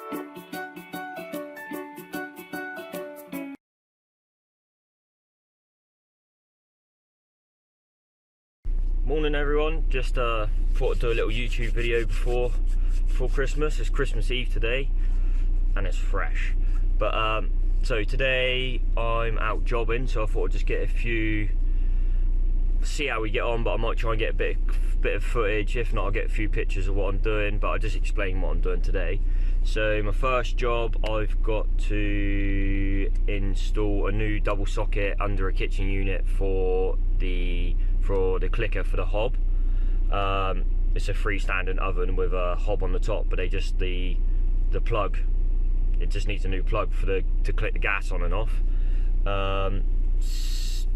Morning everyone, just thought I'd do a little YouTube video before Christmas. It's Christmas Eve today and it's fresh, but so today I'm out jobbing, so I thought I'd just get a few, see how we get on, but I might try and get a bit of footage. If not, I'll get a few pictures of what I'm doing, but I'll just explain what I'm doing today. So my first job, I've got to install a new double socket under a kitchen unit for the clicker for the hob. It's a freestanding oven with a hob on the top, but they just the plug, it just needs a new plug to click the gas on and off.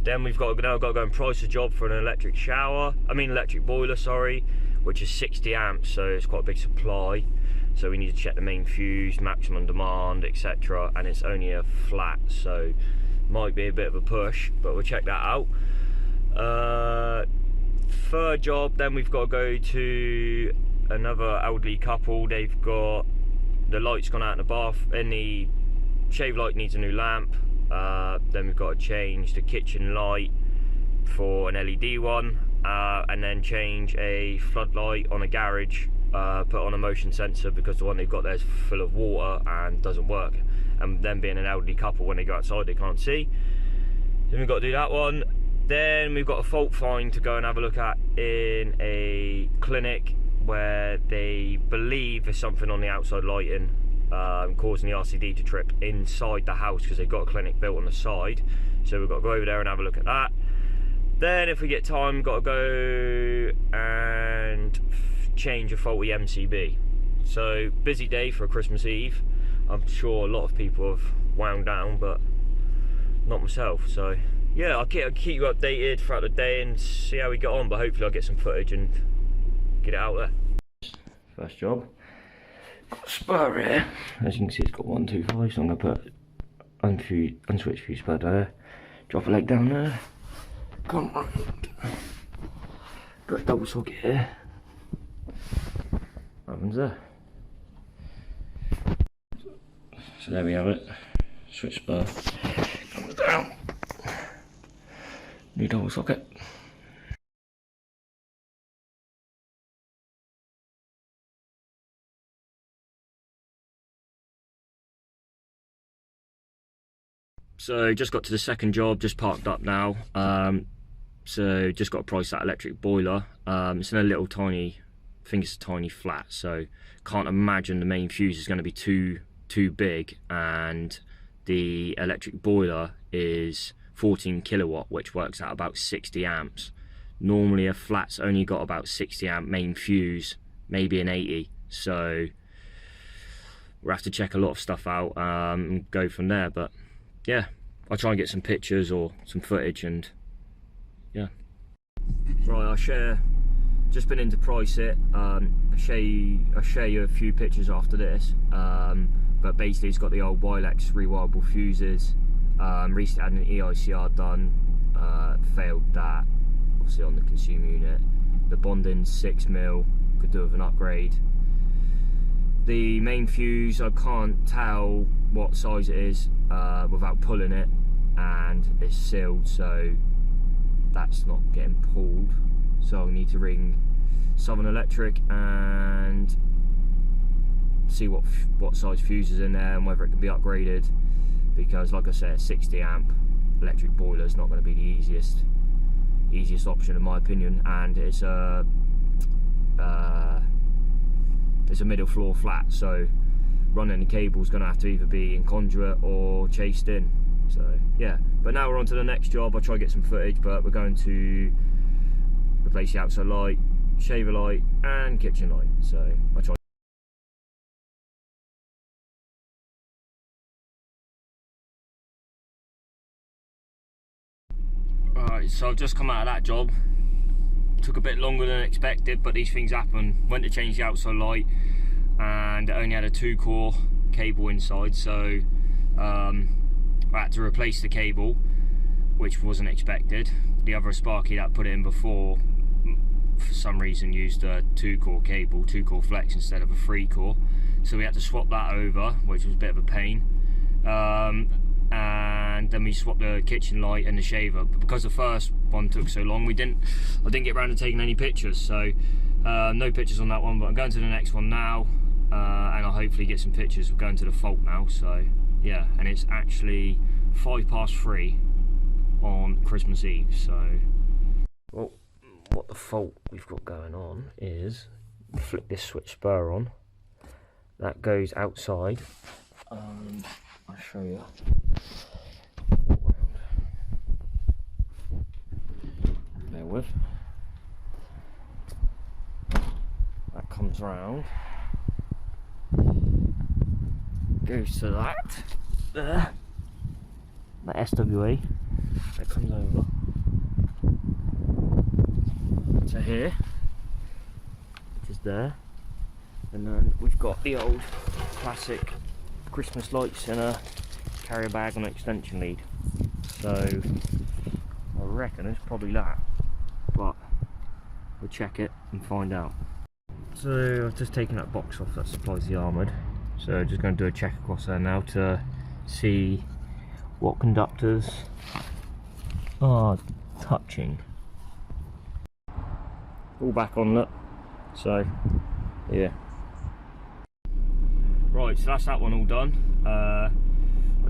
Then we've got to go and price a job for an electric boiler, sorry, which is 60 amps, so it's quite a big supply. So we need to check the main fuse, maximum demand, etc. And it's only a flat, so might be a bit of a push, but we'll check that out. Third job, then we've got to go to another elderly couple. They've got the light's gone out in the bath, and the shave light needs a new lamp. Then we've got to change the kitchen light for an LED one, and then change a floodlight on a garage, put on a motion sensor because the one they've got there is full of water and doesn't work. And then being an elderly couple, when they go outside they can't see. Then we've got to do that one. Then we've got a fault find to go and have a look at in a clinic where they believe there's something on the outside lighting causing the RCD to trip inside the house, because they've got a clinic built on the side. So we've got to go over there and have a look at that. Then if we get time, we've got to go and change a faulty MCB. So busy day for a Christmas Eve. I'm sure a lot of people have wound down, but not myself. So yeah, I'll keep you updated throughout the day and see how we get on, but hopefully I'll get some footage and get it out there. First job, got a spur here. As you can see, it's got 1, 2, 5, so I'm going to put unswitch fuse spur there, drop a leg down there, come round, got a double socket here, oven's there. So there we have it, switch spur, comes down, new double socket. So just got to the second job, just parked up now. So just got to price that electric boiler. It's in a little tiny, I think it's a tiny flat, so can't imagine the main fuse is going to be too big, and the electric boiler is 14 kilowatt, which works out about 60 amps. Normally a flat's only got about 60 amp main fuse, maybe an 80, so we'll have to check a lot of stuff out and go from there. But yeah, I'll try and get some pictures or some footage, and yeah. Right, I'll share, just been in to price it. I'll share you a few pictures after this, but basically it's got the old Wilex rewirable fuses. Recently had an EICR done, failed that, obviously on the consumer unit. The bonding's 6mm, could do with an upgrade. The main fuse, I can't tell what size it is without pulling it, and it's sealed, so that's not getting pulled. So I need to ring Southern Electric and see what size fuse is in there and whether it can be upgraded, because like I said, 60 amp electric boiler is not going to be the easiest option in my opinion, and it's a middle floor flat, so running the cable is going to have to either be in conduit or chased in. So yeah, but now we're on to the next job. I'll try and get some footage, but we're going to replace the outside light, shaver light and kitchen light, so I'll try. Alright, so I've just come out of that job. Took a bit longer than expected, but these things happen. Went to change the outside light and it only had a 2-core cable inside, so I had to replace the cable, which wasn't expected. The other Sparky that put it in before for some reason used a 2-core cable, 2-core flex instead of a 3-core, so we had to swap that over, which was a bit of a pain. And then we swapped the kitchen light and the shaver, but because the first one took so long, I didn't get around to taking any pictures, so no pictures on that one. But I'm going to the next one now, and I'll hopefully get some pictures. We're going to the fault now, so yeah. And it's actually 3:05 on Christmas Eve. So, well, what the fault we've got going on is, flick this switch spur on, that goes outside. I'll show you. Bear with. That comes round, goes to that there, that SWA, that comes over to here, which is there, and then we've got the old classic Christmas lights in a carrier bag on an extension lead. So I reckon it's probably that, but we'll check it and find out. So I've just taken that box off that supplies the armoured, so just going to do a check across there now to see what conductors are touching. All back on, look. So yeah. Right, so that's that one all done. I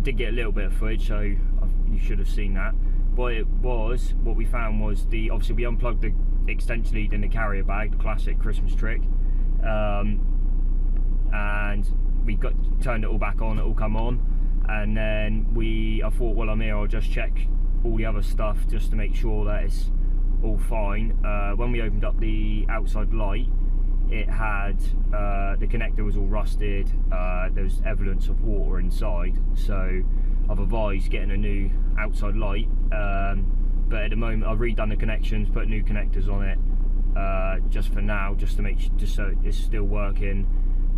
did get a little bit of footage, so you should have seen that. But it was, what we found was, obviously we unplugged the extension lead in the carrier bag, the classic Christmas trick, and we turned it all back on, it all come on, and then I thought, well, I'm here, I'll just check all the other stuff just to make sure that it's all fine. When we opened up the outside light, it had the connector was all rusted, there was evidence of water inside, so I've advised getting a new outside light, but at the moment I've redone the connections, put new connectors on it, just for now, just so it's still working,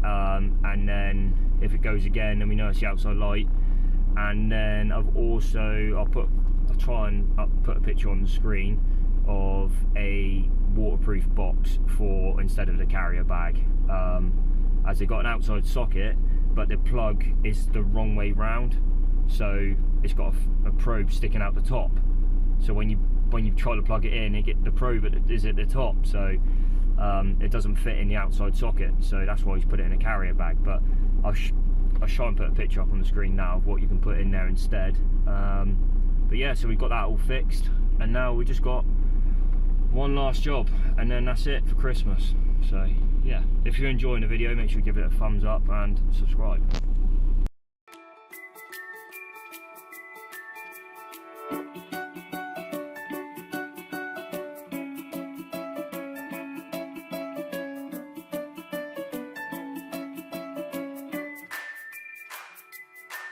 and then if it goes again then we know it's the outside light. And then I'll try and put a picture on the screen of a waterproof box for instead of the carrier bag, as they got an outside socket but the plug is the wrong way round, so it's got a probe sticking out the top, so when you try to plug it in, the probe is at the top, so it doesn't fit in the outside socket, so that's why he's put it in a carrier bag. But I'll try and put a picture up on the screen now of what you can put in there instead. But yeah, so we've got that all fixed, and now we just got one last job and then that's it for Christmas. So yeah, if you're enjoying the video, make sure you give it a thumbs up and subscribe.